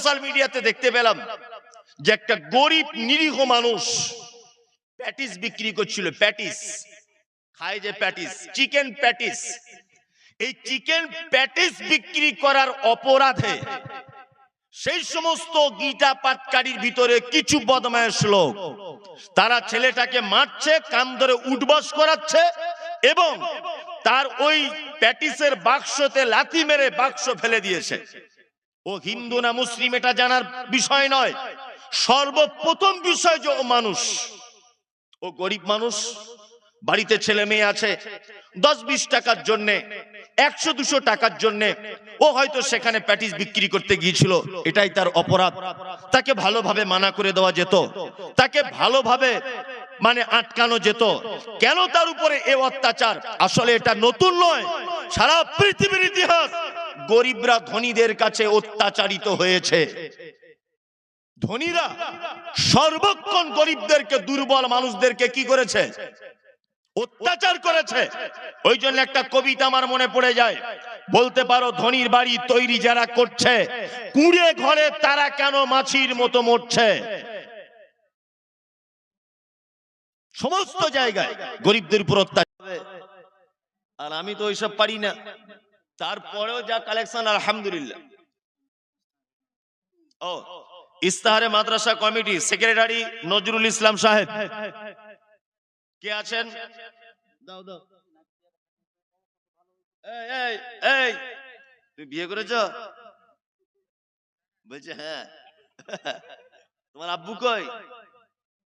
Social মিডিয়াতে দেখতে পেলাম যে একটা গরিব নিরীহ মানুষ প্যাটিস বিক্রি করছিল। প্যাটিস খায় যে প্যাটিস, চিকেন প্যাটিস। এই চিকেন প্যাটিস বিক্রি করার অপরাধে সেই সমস্ত গীতা পাটকারীর ভিতরে কিছু বদমায়েশ লোক তারা ছেলেটাকে মারছে, কান ধরে উঠবস করাচ্ছে এবং তার ওই প্যাটিসের বাক্সতে লাথি মেরে বাক্স ফেলে দিয়েছে। ও হিন্দু না মুসলিম এটা জানার বিষয় নয়, সর্বপ্রথম বিষয় যে ও মানুষ, ও গরিব মানুষ, বাড়িতে ছেলে মেয়ে আছে, 10-20 টাকার জন্য, 100-200 টাকার জন্য ও হয়তো সেখানে প্যাটিস বিক্রি করতে গিয়েছিল, এটাই তার অপরাধ। তাকে ভালোভাবে মানা করে দেওয়া যেত, তাকে ভালোভাবে আটকানো যেত। কেন তার উপরে এ অত্যাচার? আসলে এটা নতুন নয়, সারা পৃথিবীর ইতিহাস গরিবরা ধনীদের কাছে অত্যাচারিত হয়েছে। ধনীরা সর্বক্ষণ গরিবদেরকে, দুর্বল মানুষদেরকে কি করেছে? অত্যাচার করেছে। ওই জন্য একটা কবিতা আমার মনে পড়ে যায়, বলতে পারো ধনীর বাড়ি তৈরি যারা করছে, কুঁড়ে ঘরে তারা কেন মাছির মতো মরছে। সমস্ত জায়গায় গরিবদের উপর অত্যাচার। আর আমি তো ওইসব পারি না, তারপরেও যা কালেকশন আলহামদুলিল্লাহ। ও ইস্তাহারে মাদ্রাসা কমিটি সেক্রেটারি নজরুল ইসলাম সাহেব কে আছেন? দাও দাও। এই এই তুই বিয়ে করেছ? বলছে হ্যাঁ। তোমার আব্বু কই?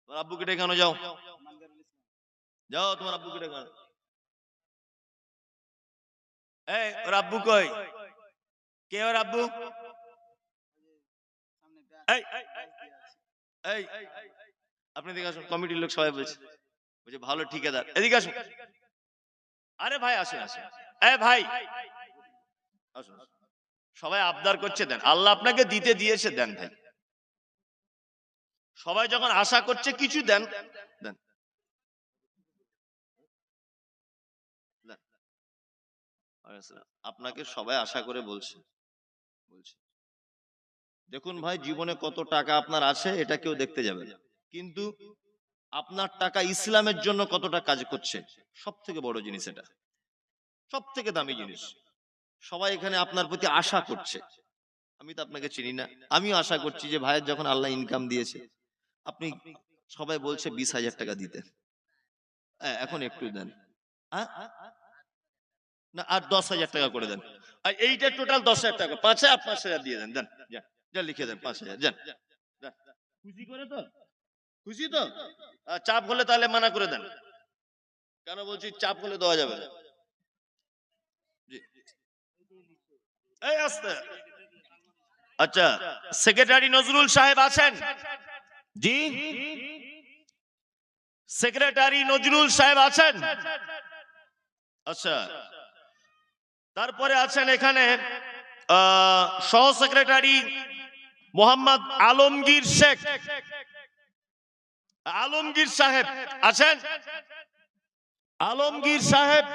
তোমার আব্বুকে ডেকে আনো, যাও যাও, তোমার আব্বুকে ডেকে আনো। এই ওর আব্বু কই? কে ওর আব্বু? এই এই আপনি দিকে আসুন, কমিটির লোক সবাই বলছে ভালো ঠিকাদার, এদিকে আসুন। আরে ভাই আসুন আসুন, এই ভাই আসুন। সবাই আবদার করছে, দেন, আল্লাহ আপনাকে দিতে দিয়েছে, দেন ভাই। সবাই যখন আশা করছে কিছু, দেন দেন। আপনাকে সবাই আশা করে বলছে। দেখুন ভাই, জীবনে কত টাকা আপনার আছে এটা কেউ দেখতে যাবে না, কিন্তু আপনার টাকা ইসলামের জন্য কতটা কাজ করছে, সব থেকে বড় জিনিস, এটা সব থেকে দামি জিনিস। সবাই এখানে আপনার প্রতি আশা করছে। আমি তো আপনাকে চিনি না, আমিও আশা করছি যে ভাইয়ের যখন আল্লাহ ইনকাম দিয়েছে, আপনি সবাই বলছে 20,000 টাকা দিতে, এখন একটু দেন, না আর 10,000 টাকা করে দেন, আর এইটা টোটাল 10,000 টাকা, 5,000 দিয়ে দেন, দেন যা লিখে দেন 5,000, যান। খুশি করে তো? খুশি তো? চাপ হলে তাহলে মানা করে দেন। কেন বলছি? চাপ হলে দেওয়া যাবে না। এই আস্তে। আচ্ছা, সেক্রেটারি নজরুল সাহেব আছেন? জি, সেক্রেটারি নজরুল সাহেব আছেন? আচ্ছা, তারপরে আছেন এখানে সহ সেক্রেটারি মোহাম্মদ আলমগীর শেখ, আলমগীর সাহেব আছেন? আলমগীর সাহেব